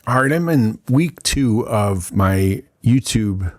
All right, I'm in week 2 of my YouTube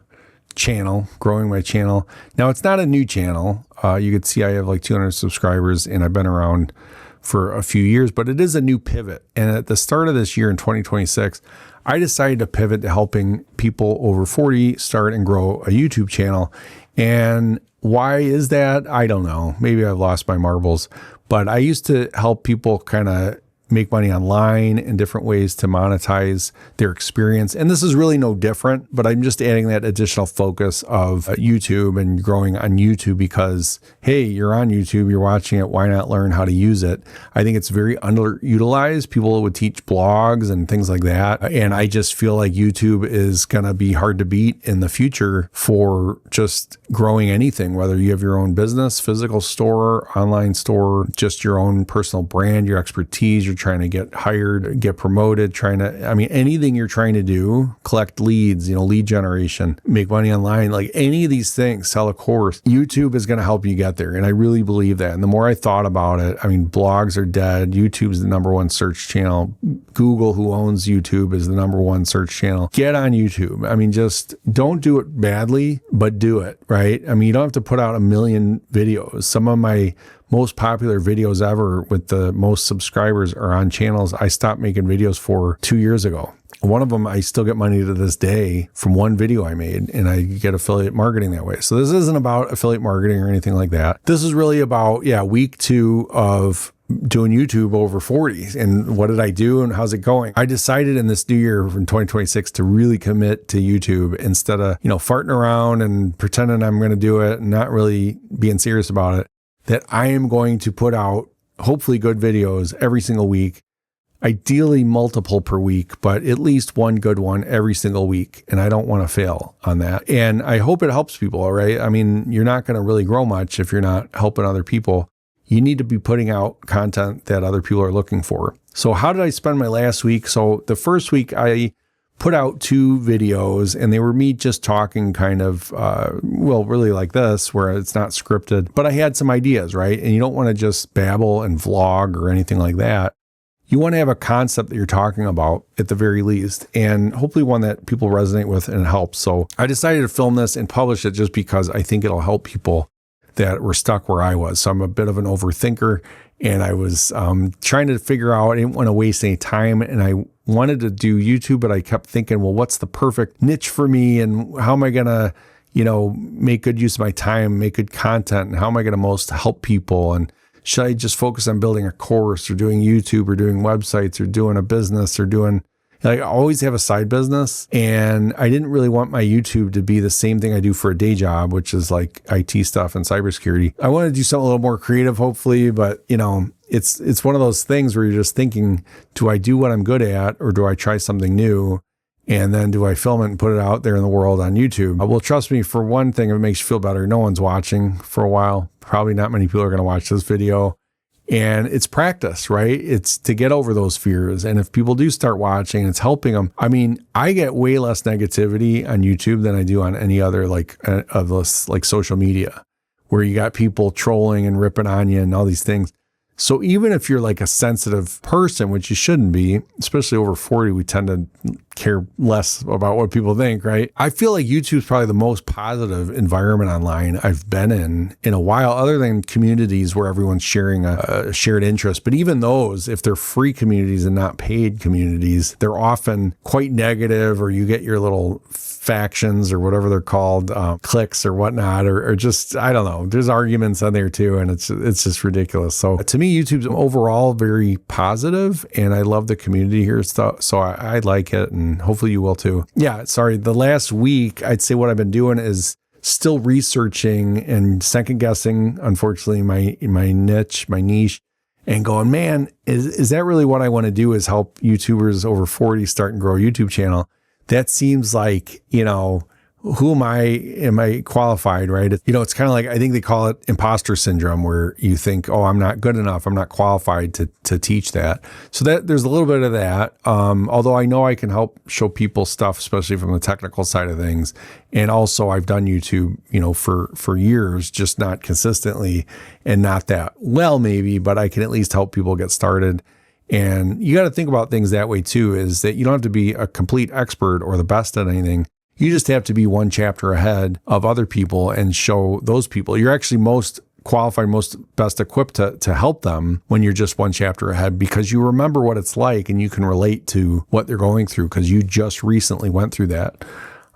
channel, growing my channel. Now, it's not a new channel. You can see I have like 200 subscribers and I've been around for a few years, but it is a new pivot. And at the start of this year in 2026, I decided to pivot to helping people over 40 start and grow a YouTube channel. And why is that? I don't know. Maybe I've lost my marbles, but I used to help people kind of make money online in different ways to monetize their experience. And this is really no different, but I'm just adding that additional focus of YouTube and growing on YouTube because, hey, you're on YouTube, you're watching it, why not learn how to use it? I think it's very underutilized. People would teach blogs and things like that. And I just feel like YouTube is going to be hard to beat in the future for just growing anything, whether you have your own business, physical store, online store, just your own personal brand, your expertise, you're trying to get hired, get promoted, anything you're trying to do, collect leads, lead generation, make money online, like any of these things, sell a course, YouTube is going to help you get there. And I really believe that. And the more I thought about it, blogs are dead. YouTube's the number one search channel. Google, who owns YouTube, is the number one search channel. Get on YouTube. Just don't do it badly, but do it, right? You don't have to put out 1 million videos. Some of my most popular videos ever with the most subscribers are on channels I stopped making videos for 2 years ago. One of them, I still get money to this day from one video I made, and I get affiliate marketing that way. So this isn't about affiliate marketing or anything like that. This is really about, week 2 of doing YouTube over 40. And what did I do and how's it going? I decided in this new year in 2026 to really commit to YouTube instead of, farting around and pretending I'm going to do it and not really being serious about it, that I am going to put out hopefully good videos every single week, ideally multiple per week, but at least one good one every single week. And I don't want to fail on that. And I hope it helps people, all right? You're not going to really grow much if you're not helping other people. You need to be putting out content that other people are looking for. So how did I spend my last week? So the first week I put out 2 videos and they were me just talking kind of, really like this, where it's not scripted, but I had some ideas, right? And you don't want to just babble and vlog or anything like that. You want to have a concept that you're talking about at the very least, and hopefully one that people resonate with and helps. So I decided to film this and publish it just because I think it'll help people that were stuck where I was. So I'm a bit of an overthinker, and I was trying to figure out, I didn't want to waste any time, and I wanted to do YouTube, but I kept thinking, well, what's the perfect niche for me, and how am I going to, make good use of my time, make good content, and how am I going to most help people? And should I just focus on building a course or doing YouTube or doing websites or doing a business or doing, I always have a side business, and I didn't really want my YouTube to be the same thing I do for a day job, which is like IT stuff and cybersecurity. I want to do something a little more creative, hopefully, but it's one of those things where you're just thinking, do I do what I'm good at, or do I try something new? And then do I film it and put it out there in the world on YouTube? Well, trust me, for one thing, if it makes you feel better, no one's watching for a while. Probably not many people are going to watch this video. And it's practice, right? It's to get over those fears. And if people do start watching, it's helping them. I get way less negativity on YouTube than I do on any other of this social media, where you got people trolling and ripping on you and all these things. So even if you're like a sensitive person, which you shouldn't be, especially over 40, we tend to care less about what people think, right? I feel like YouTube's probably the most positive environment online I've been in a while, other than communities where everyone's sharing a shared interest. But even those, if they're free communities and not paid communities, they're often quite negative, or you get your little factions or whatever they're called, cliques or whatnot, or just, I don't know, there's arguments on there too, and it's just ridiculous. So to me, YouTube's overall very positive, and I love the community here, so I like it, and hopefully you will too. Yeah, sorry, the last week, I'd say what I've been doing is still researching and second guessing, unfortunately, my niche, and going, man, is that really what I want to do, is help YouTubers over 40 start and grow a YouTube channel? That seems like, who am I qualified, right? It's kind of like, I think they call it imposter syndrome, where you think, oh, I'm not good enough, I'm not qualified to teach that. So that there's a little bit of that. Although I know I can help show people stuff, especially from the technical side of things. And also I've done YouTube, for years, just not consistently and not that well maybe, but I can at least help people get started. And you got to think about things that way too, is that you don't have to be a complete expert or the best at anything. You just have to be one chapter ahead of other people and show those people. You're actually most qualified, most best equipped to help them when you're just one chapter ahead, because you remember what it's like and you can relate to what they're going through because you just recently went through that.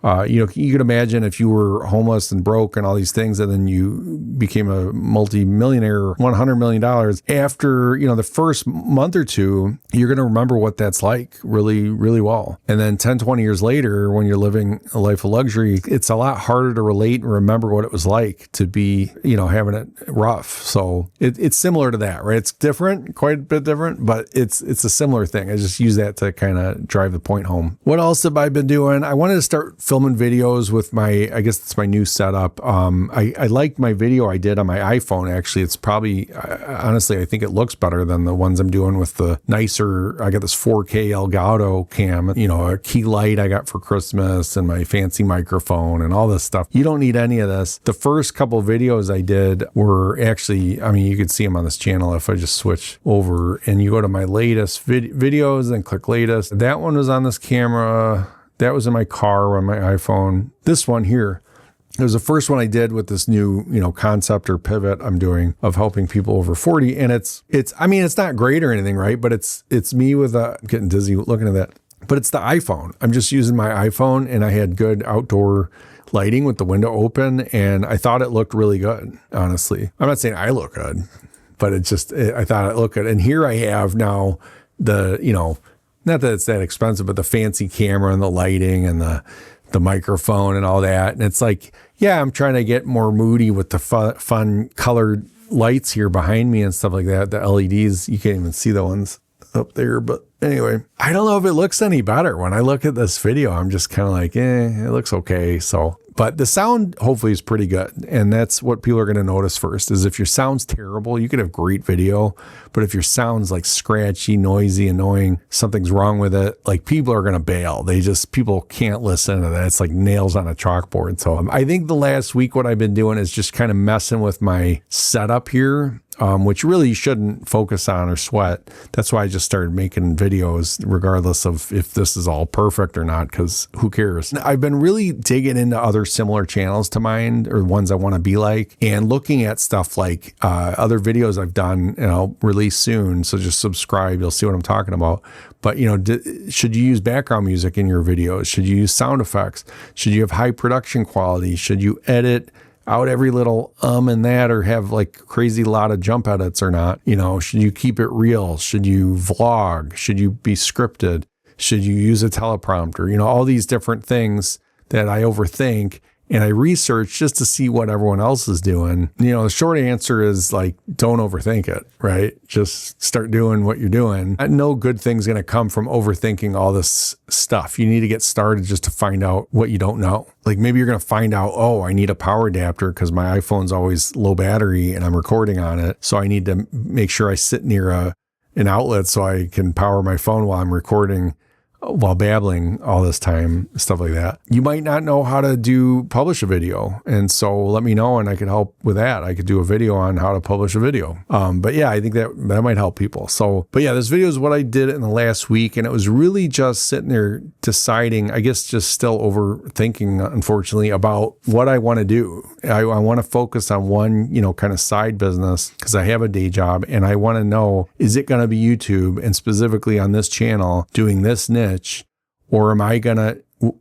You could imagine if you were homeless and broke and all these things, and then you became a multi-millionaire, $100 million. After, the first month or two, you're going to remember what that's like really, really well. And then 10, 20 years later, when you're living a life of luxury, it's a lot harder to relate and remember what it was like to be, having it rough. So it's similar to that, right? It's different, quite a bit different, but it's a similar thing. I just use that to kind of drive the point home. What else have I been doing? I wanted to start filming videos with I guess it's my new setup. I liked my video I did on my iPhone. Actually, it's probably, honestly, I think it looks better than the ones I'm doing with the nicer, I got this 4K Elgato cam, a key light I got for Christmas and my fancy microphone and all this stuff. You don't need any of this. The first couple of videos I did were actually, you could see them on this channel if I just switch over and you go to my latest videos and click latest. That one was on this camera. That was in my car on my iPhone. This one here, it was the first one I did with this new, concept or pivot I'm doing of helping people over 40. And it's not great or anything, right? But it's me with I'm getting dizzy looking at that. But it's the iPhone. I'm just using my iPhone and I had good outdoor lighting with the window open. And I thought it looked really good, honestly. I'm not saying I look good, but I thought it looked good. And here I have now not that it's that expensive, but the fancy camera and the lighting and the microphone and all that. And it's like, yeah, I'm trying to get more moody with the fun colored lights here behind me and stuff like that. The LEDs, you can't even see the ones up there. But anyway, I don't know if it looks any better. When I look at this video, I'm just kind of like, it looks okay. But the sound hopefully is pretty good. And that's what people are going to notice first, is if your sound's terrible, you could have great video. But if your sound's like scratchy, noisy, annoying, something's wrong with it, like people are going to bail. People can't listen to that. It's like nails on a chalkboard. So I think the last week, what I've been doing is just kind of messing with my setup here. Which really you shouldn't focus on or sweat. That's why I just started making videos regardless of if this is all perfect or not, because who cares? I've been really digging into other similar channels to mine or ones I want to be like, and looking at stuff like other videos I've done and I'll release soon. So just subscribe. You'll see what I'm talking about. But, should you use background music in your videos? Should you use sound effects? Should you have high production quality? Should you edit out every little and that, or have like crazy lot of jump edits or not? Should you keep it real? Should you vlog? Should you be scripted? Should you use a teleprompter? All these different things that I overthink and I research just to see what everyone else is doing. The short answer is like, don't overthink it, right? Just start doing what you're doing. No good thing's going to come from overthinking all this stuff. You need to get started just to find out what you don't know. Like maybe you're going to find out, I need a power adapter because my iPhone's always low battery and I'm recording on it. So I need to make sure I sit near an outlet so I can power my phone while I'm recording, while babbling all this time, stuff like that. You might not know how to publish a video. And so let me know and I can help with that. I could do a video on how to publish a video. But yeah, I think that might help people. But yeah, this video is what I did in the last week. And it was really just sitting there deciding, I guess just still overthinking, unfortunately, about what I want to do. I want to focus on one, kind of side business because I have a day job and I want to know, is it going to be YouTube and specifically on this channel doing this niche? Or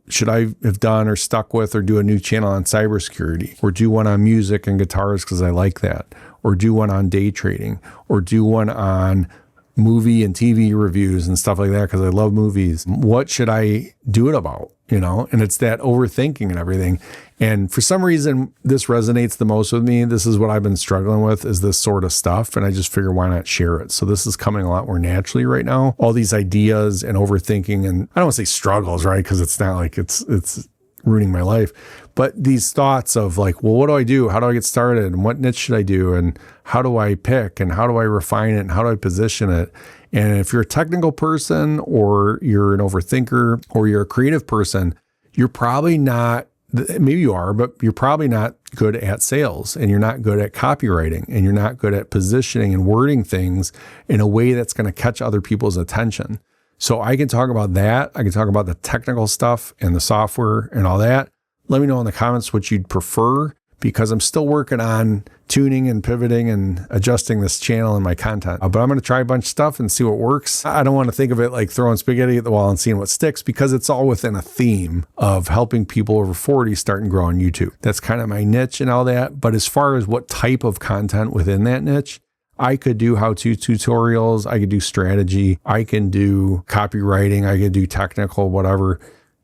should I have done or stuck with or do a new channel on cybersecurity, or do one on music and guitars because I like that, or do one on day trading, or do one on movie and TV reviews and stuff like that because I love movies. What should I do it about? And it's that overthinking and everything. And for some reason, this resonates the most with me. This is what I've been struggling with, is this sort of stuff. And I just figure, why not share it? So this is coming a lot more naturally right now. All these ideas and overthinking, and I don't want to say struggles, right? Because it's not like it's ruining my life. But these thoughts of like, well, what do I do? How do I get started? And what niche should I do? And how do I pick? And how do I refine it? And how do I position it? And if you're a technical person, or you're an overthinker, or you're a creative person, you're probably not, maybe you are, but you're probably not good at sales, and you're not good at copywriting, and you're not good at positioning and wording things in a way that's going to catch other people's attention. So I can talk about that. I can talk about the technical stuff and the software and all that. Let me know in the comments what you'd prefer, because I'm still working on tuning and pivoting and adjusting this channel and my content. But I'm going to try a bunch of stuff and see what works. I don't want to think of it like throwing spaghetti at the wall and seeing what sticks, because it's all within a theme of helping people over 40 start and grow on YouTube. That's kind of my niche and all that. But as far as what type of content within that niche, I could do how-to tutorials, I could do strategy, I can do copywriting, I could do technical, whatever.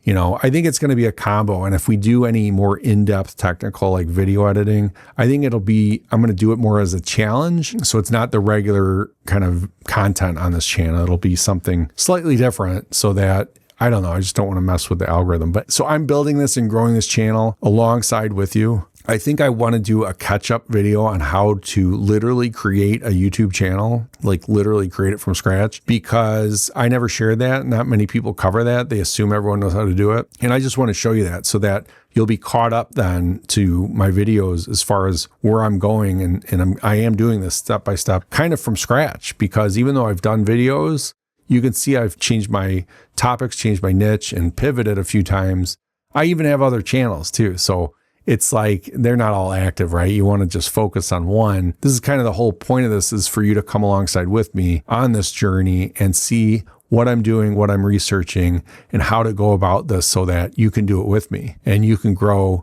I think it's going to be a combo. And if we do any more in-depth technical, like video editing, I think I'm going to do it more as a challenge. So it's not the regular kind of content on this channel. It'll be something slightly different, so that, I don't know, I just don't want to mess with the algorithm. But so I'm building this and growing this channel alongside with you. I think I want to do a catch-up video on how to literally create a YouTube channel, like literally create it from scratch, because I never shared that. Not many people cover that. They assume everyone knows how to do it. And I just want to show you that, so that you'll be caught up then to my videos as far as where I'm going. And I am doing this step by step, kind of from scratch, because even though I've done videos, you can see I've changed my topics, changed my niche, and pivoted a few times. I even have other channels too. So it's like they're not all active, right? You want to just focus on one. This is kind of the whole point of this, is for you to come alongside with me on this journey and see what I'm doing, what I'm researching, and how to go about this, so that you can do it with me and you can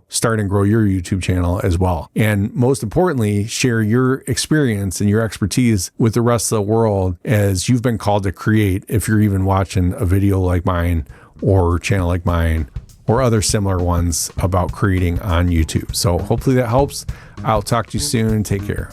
start and grow your YouTube channel as well. And most importantly, share your experience and your expertise with the rest of the world, as you've been called to create, if you're even watching a video like mine or channel like mine, or other similar ones about creating on YouTube. So hopefully that helps. I'll talk to you soon. Take care.